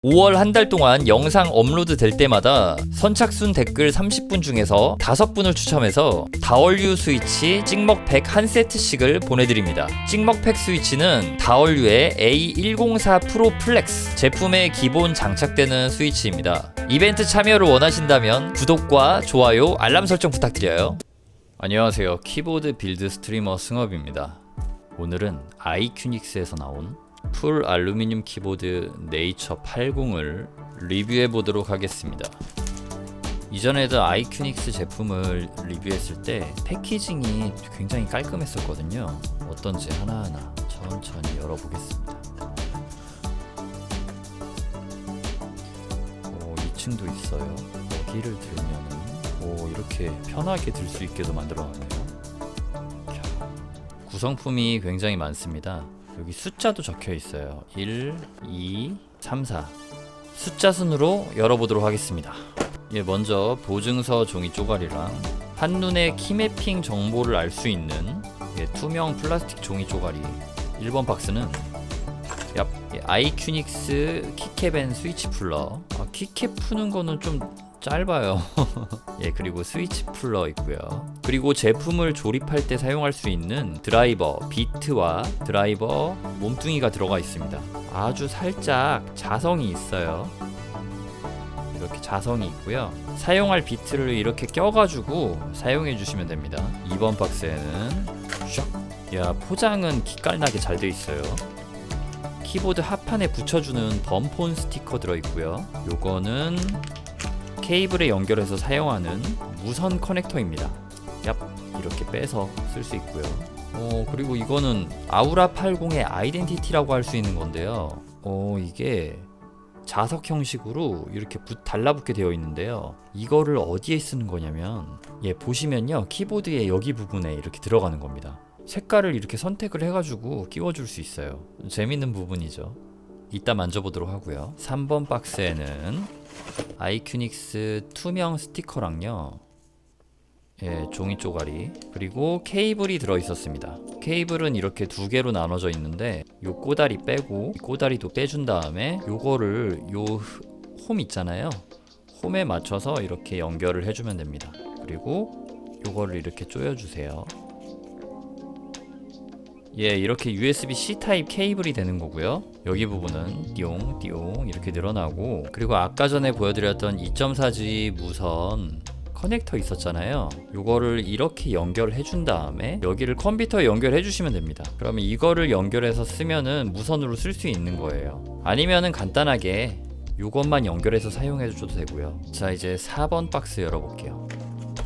5월 한 달 동안 영상 업로드 될 때마다 선착순 댓글 30분 중에서 5분을 추첨해서 다월류 스위치 찍먹팩 한 세트씩을 보내드립니다. 찍먹팩 스위치는 다월류의 A104 프로 플렉스 제품에 기본 장착되는 스위치입니다. 이벤트 참여를 원하신다면 구독과 좋아요, 알람 설정 부탁드려요. 안녕하세요. 키보드 빌드 스트리머 승업입니다. 오늘은 아이큐닉스에서 나온 풀 알루미늄 키보드 네이처 80을 리뷰해 보도록 하겠습니다. 이전에도 아이큐닉스 제품을 리뷰했을 때 패키징이 굉장히 깔끔했었거든요. 어떤지 하나하나 천천히 열어보겠습니다. 2층도 있어요. 여기를 들면은 이렇게 편하게 들 수 있게도 만들어놨네요. 구성품이 굉장히 많습니다. 여기 숫자도 적혀 있어요. 1, 2, 3, 4 숫자 순으로 열어보도록 하겠습니다. 먼저 보증서 종이 쪼가리랑 한눈에 키매핑 정보를 알 수 있는 투명 플라스틱 종이 쪼가리. 1번 박스는 아이큐닉스 키캡 앤 스위치 풀러. 키캡 푸는 거는 좀 짧아요. 그리고 스위치 풀러 있고요. 그리고 제품을 조립할 때 사용할 수 있는 드라이버, 비트와 드라이버 몸뚱이가 들어가 있습니다. 아주 살짝 자성이 있어요. 이렇게 자성이 있고요. 사용할 비트를 이렇게 껴가지고 사용해 주시면 됩니다. 2번 박스에는 포장은 기깔나게 잘 돼 있어요. 키보드 하판에 붙여주는 범폰 스티커 들어있고요. 요거는 케이블에 연결해서 사용하는 무선 커넥터입니다. 이렇게 빼서 쓸 수 있고요. 그리고 이거는 아우라 80의 아이덴티티라고 할 수 있는 건데요. 이게 자석 형식으로 이렇게 달라붙게 되어 있는데요. 이거를 어디에 쓰는 거냐면 보시면요, 키보드의 여기 부분에 이렇게 들어가는 겁니다. 색깔을 이렇게 선택을 해가지고 끼워줄 수 있어요. 재밌는 부분이죠. 이따 만져보도록 하고요. 3번 박스에는 아이큐닉스 투명 스티커랑요, 종이 쪼가리, 그리고 케이블이 들어있었습니다. 케이블은 이렇게 두 개로 나눠져 있는데 요 꼬다리 빼고 꼬다리도 빼준 다음에 요거를 요 홈 있잖아요, 홈에 맞춰서 이렇게 연결을 해주면 됩니다. 그리고 요거를 이렇게 조여주세요. 이렇게 USB-C 타입 케이블이 되는 거고요. 여기 부분은 띠용 이렇게 늘어나고, 그리고 아까 전에 보여드렸던 2.4G 무선 커넥터 있었잖아요. 요거를 이렇게 연결해 준 다음에 여기를 컴퓨터에 연결해 주시면 됩니다. 그러면 이거를 연결해서 쓰면은 무선으로 쓸 수 있는 거예요. 아니면은 간단하게 요것만 연결해서 사용해 줘도 되고요. 자, 이제 4번 박스 열어볼게요.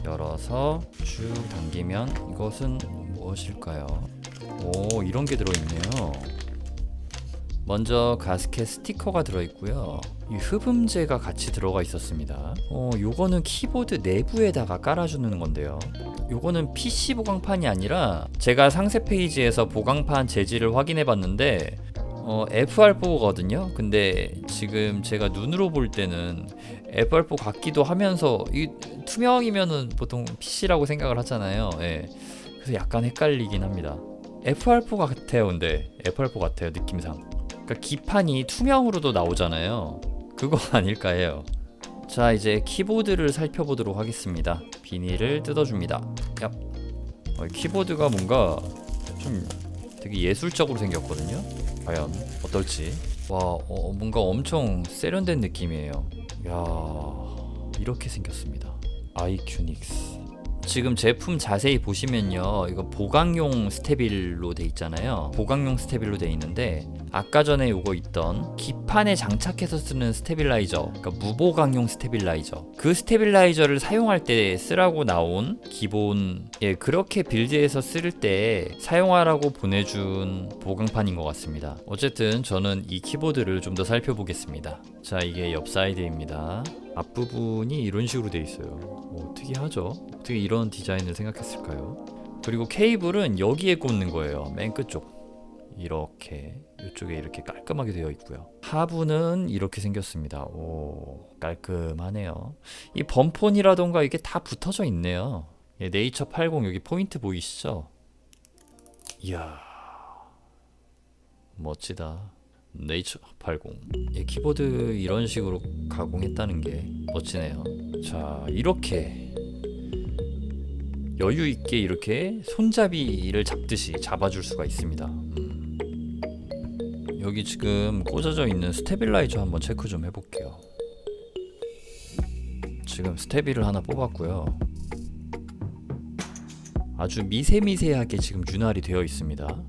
열어서 쭉 당기면 이것은 무엇일까요? 이런 게 들어있네요. 먼저 가스켓 스티커가 들어있고요. 이 흡음재가 같이 들어가 있었습니다. 요거는 키보드 내부에다가 깔아주는 건데요. 요거는 PC 보강판이 아니라 제가 상세 페이지에서 보강판 재질을 확인해 봤는데 FR4거든요. 근데 지금 제가 눈으로 볼 때는 FR4 같기도 하면서 이 투명이면은 보통 PC라고 생각을 하잖아요. 그래서 약간 헷갈리긴 합니다. FR4 같아요. 근데 FR4 같아요, 느낌상. 그러니까 기판이 투명으로도 나오잖아요. 그거 아닐까 해요. 자, 이제 키보드를 살펴보도록 하겠습니다. 비닐을 뜯어줍니다. 키보드가 뭔가 좀 되게 예술적으로 생겼거든요. 과연 어떨지. 뭔가 엄청 세련된 느낌이에요. 이렇게 생겼습니다. 아이큐닉스. 지금 제품 자세히 보시면요, 이거 보강용 스테빌로 돼 있잖아요. 보강용 스테빌로 돼 있는데 아까 전에 요거 있던 기판에 장착해서 쓰는 스테빌라이저, 그러니까 무보강용 스테빌라이저, 그 스테빌라이저를 사용할 때 쓰라고 나온 기본, 그렇게 빌드해서 쓸 때 사용하라고 보내준 보강판인 것 같습니다. 어쨌든 저는 이 키보드를 좀 더 살펴보겠습니다. 자, 이게 옆 사이드입니다. 앞부분이 이런 식으로 돼 있어요. 특이하죠? 어떻게 이런 디자인을 생각했을까요? 그리고 케이블은 여기에 꽂는 거예요. 맨 끝쪽. 이렇게 이쪽에 이렇게 깔끔하게 되어 있고요. 하부는 이렇게 생겼습니다. 깔끔하네요. 이 범폰이라던가 이게 다 붙어져 있네요. 네이처 80 여기 포인트 보이시죠? 이야, 멋지다. 네이처 80. 예, 키보드 이런 식으로 가공했다는 게 멋지네요. 자, 이렇게 여유 있게 이렇게 손잡이를 잡듯이 잡아줄 수가 있습니다. 여기 지금 꽂아져 있는 스테빌라이저 한번 체크 좀 해볼게요. 지금 스테비를 하나 뽑았고요. 아주 미세미세하게 지금 윤활이 되어 있습니다.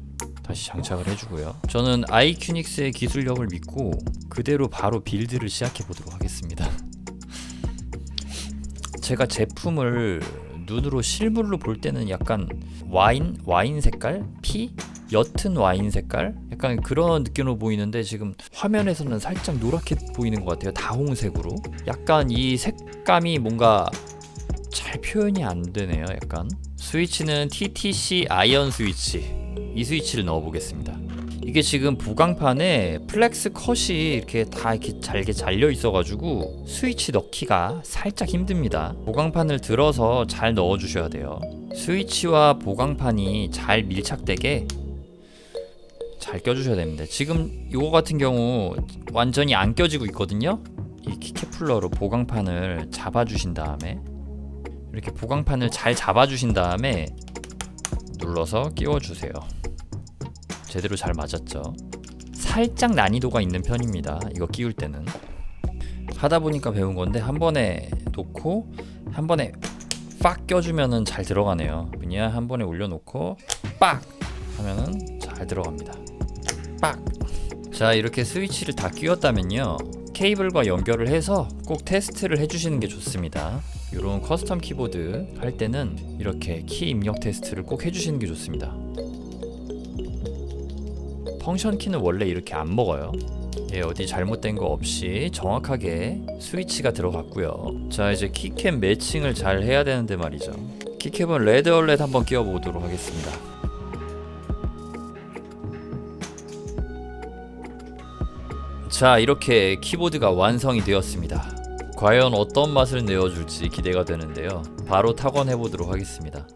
다시 장착을 해주고요. 저는 아이큐닉스의 기술력을 믿고 그대로 바로 빌드를 시작해 보도록 하겠습니다. 제가 제품을 눈으로 실물로 볼 때는 약간 와인 색깔? 피? 옅은 와인 색깔? 약간 그런 느낌으로 보이는데 지금 화면에서는 살짝 노랗게 보이는 것 같아요. 다홍색으로. 약간 이 색감이 뭔가 잘 표현이 안 되네요. 약간. 스위치는 TTC 아이언 스위치. 이 스위치를 넣어 보겠습니다. 이게 지금 보강판에 플렉스 컷이 이렇게 다 이렇게 잘게 잘려 있어 가지고 스위치 넣기가 살짝 힘듭니다. 보강판을 들어서 잘 넣어 주셔야 돼요. 스위치와 보강판이 잘 밀착되게 잘 껴주셔야 됩니다. 지금 이거 같은 경우 완전히 안 껴지고 있거든요. 이 키캡플러로 보강판을 잡아주신 다음에 이렇게 보강판을 잘 잡아주신 다음에 눌러서 끼워주세요. 제대로 잘 맞았죠. 살짝 난이도가 있는 편입니다. 이거 끼울 때는 하다 보니까 배운 건데 한 번에 놓고 한 번에 빡 껴주면은 잘 들어가네요. 그냥 한 번에 올려놓고 빡 하면은 잘 들어갑니다. 빡. 자, 이렇게 스위치를 다 끼웠다면요, 케이블과 연결을 해서 꼭 테스트를 해주시는 게 좋습니다. 이런 커스텀 키보드 할 때는 이렇게 키 입력 테스트를 꼭 해주시는 게 좋습니다. 펑션 키는 원래 이렇게 안 먹어요. 예, 어디 잘못된 거 없이 정확하게 스위치가 들어갔고요. 자, 이제 키캡 매칭을 잘 해야 되는데 말이죠. 키캡은 레드 얼렛 한번 끼워 보도록 하겠습니다. 자, 이렇게 키보드가 완성이 되었습니다. 과연 어떤 맛을 내어줄지 기대가 되는데요. 바로 타건해 보도록 하겠습니다.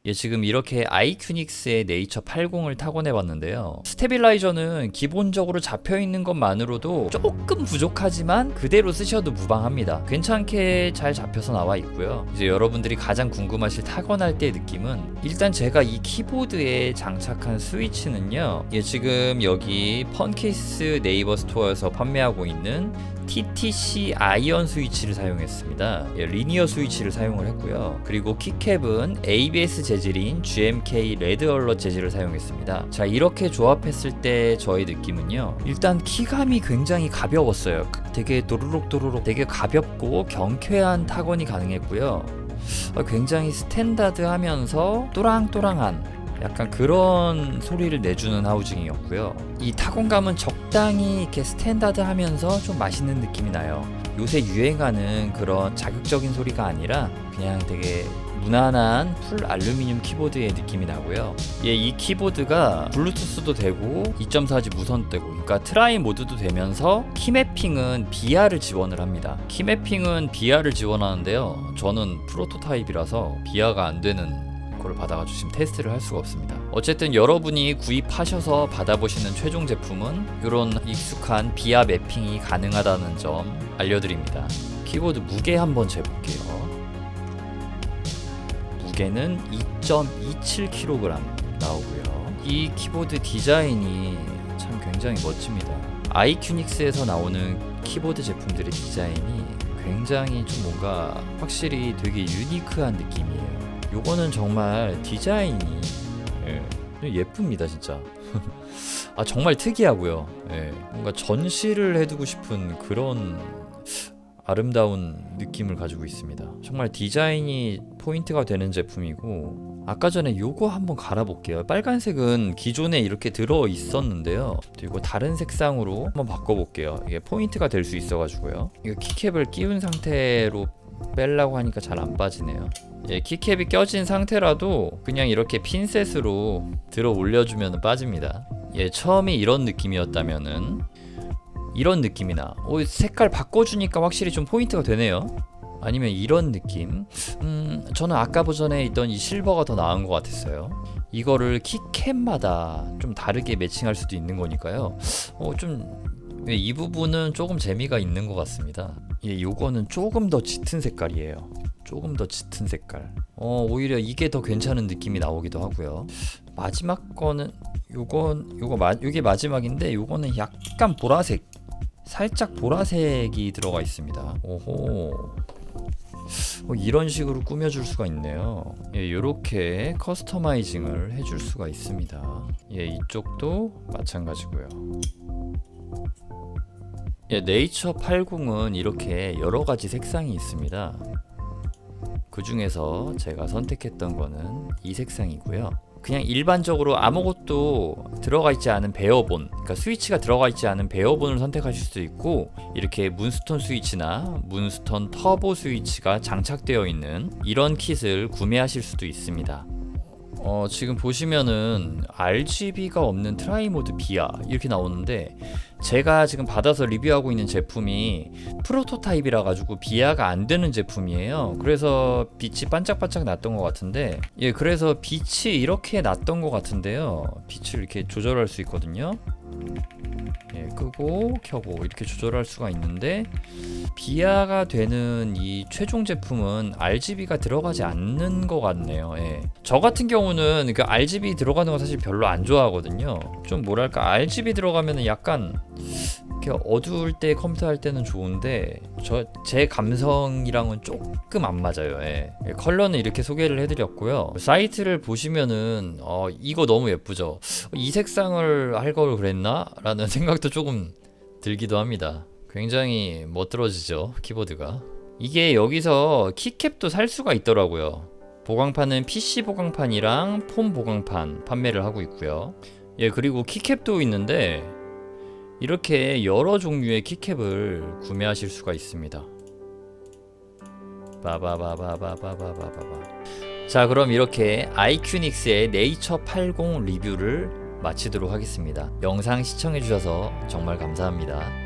예, 지금 이렇게 아이큐닉스의 네이처 80을 타건해 봤는데요. 스테빌라이저는 기본적으로 잡혀있는 것만으로도 조금 부족하지만 그대로 쓰셔도 무방합니다. 괜찮게 잘 잡혀서 나와 있고요. 이제 여러분들이 가장 궁금하실 타건할 때의 느낌은, 일단 제가 이 키보드에 장착한 스위치는요, 예, 지금 여기 펀케이스 네이버 스토어에서 판매하고 있는 TTC 아이언 스위치를 사용했습니다. 예, 리니어 스위치를 사용을 했고요. 그리고 키캡은 ABS 재질인 GMK 레드 얼럿 재질을 사용했습니다. 자, 이렇게 조합했을 때 저의 느낌은요, 일단 키감이 굉장히 가벼웠어요. 되게 도루룩 되게 가볍고 경쾌한 타건이 가능했고요. 굉장히 스탠다드하면서 또랑또랑한 약간 그런 소리를 내주는 하우징이었고요. 이 타건감은 적당히 이렇게 스탠다드하면서 좀 맛있는 느낌이 나요. 요새 유행하는 그런 자극적인 소리가 아니라 그냥 되게 무난한 풀 알루미늄 키보드의 느낌이 나고요. 예, 이 키보드가 블루투스도 되고 2.4G 무선도 되고, 그러니까 트라이 모드도 되면서 키매핑은 BR을 지원을 합니다. 키매핑은 BR을 지원하는데요, 저는 프로토타입이라서 BR가 안 되는 를 받아가지고 지금 테스트를 할 수가 없습니다. 어쨌든 여러분이 구입하셔서 받아보시는 최종 제품은 이런 익숙한 비아 매핑이 가능하다는 점 알려드립니다. 키보드 무게 한번 재볼게요. 무게는 2.27kg. 나오고요. 이 키보드 디자인이 참 굉장히 멋집니다. 아이큐닉스에서 나오는 키보드 제품들의 디자인이 굉장히 좀 뭔가 확실히 되게 유니크한 느낌이에요. 요거는 정말 디자인이 예쁩니다 진짜. 아 정말 특이하고요. 뭔가 전시를 해두고 싶은 그런 아름다운 느낌을 가지고 있습니다. 정말 디자인이 포인트가 되는 제품이고, 아까 전에 요거 한번 갈아볼게요. 빨간색은 기존에 이렇게 들어 있었는데요. 그리고 다른 색상으로 한번 바꿔볼게요. 이게 포인트가 될 수 있어가지고요. 이거 키캡을 끼운 상태로 빼려고 하니까 잘 안 빠지네요. 키캡이 껴진 상태라도 그냥 이렇게 핀셋으로 들어 올려주면 빠집니다. 처음이 이런 느낌이었다면은 이런 느낌이나 색깔 바꿔주니까 확실히 좀 포인트가 되네요. 아니면 이런 느낌. 저는 아까 버전에 있던 이 실버가 더 나은 것 같았어요. 이거를 키캡마다 좀 다르게 매칭할 수도 있는 거니까요. 이 부분은 조금 재미가 있는 것 같습니다. 요거는 조금 더 짙은 색깔이에요. 조금 더 짙은 색깔. 오히려 이게 더 괜찮은 느낌이 나오기도 하고요. 마지막 거는 요게 마지막인데, 요거는 약간 보라색, 살짝 보라색이 들어가 있습니다. 오호. 이런 식으로 꾸며줄 수가 있네요. 요렇게 커스터마이징을 해줄 수가 있습니다. 이쪽도 마찬가지고요. 네이처 80은 이렇게 여러가지 색상이 있습니다. 그 중에서 제가 선택했던 거는 이 색상이고요. 그냥 일반적으로 아무것도 들어가 있지 않은 베어본, 그러니까 스위치가 들어가 있지 않은 베어본을 선택하실 수도 있고, 이렇게 문스톤 스위치나 문스톤 터보 스위치가 장착되어 있는 이런 킷을 구매하실 수도 있습니다. 지금 보시면은 RGB가 없는 트라이모드 비아 이렇게 나오는데, 제가 지금 받아서 리뷰하고 있는 제품이 프로토타입이라 가지고 비아가 안 되는 제품이에요. 그래서 빛이 반짝반짝 났던 것 같은데, 그래서 빛이 이렇게 났던 것 같은데요. 빛을 이렇게 조절할 수 있거든요. 끄고 켜고 이렇게 조절할 수가 있는데, 비아가 되는 이 최종 제품은 RGB가 들어가지 않는 것 같네요. 저 같은 경우는 그 RGB 들어가는 거 사실 별로 안 좋아하거든요. 좀 뭐랄까, RGB 들어가면은 약간 이렇게 어두울 때 컴퓨터 할 때는 좋은데, 제 감성이랑은 조금 안 맞아요. 컬러는 이렇게 소개를 해드렸고요. 사이트를 보시면은 이거 너무 예쁘죠. 이 색상을 할 걸 그랬나? 라는 생각도 조금 들기도 합니다. 굉장히 멋들어지죠, 키보드가. 이게 여기서 키캡도 살 수가 있더라고요. 보강판은 PC 보강판이랑 폼 보강판 판매를 하고 있고요. 그리고 키캡도 있는데, 이렇게 여러 종류의 키캡을 구매하실 수가 있습니다. 자, 그럼 이렇게 아이큐닉스의 네이처 80 리뷰를 마치도록 하겠습니다. 영상 시청해주셔서 정말 감사합니다.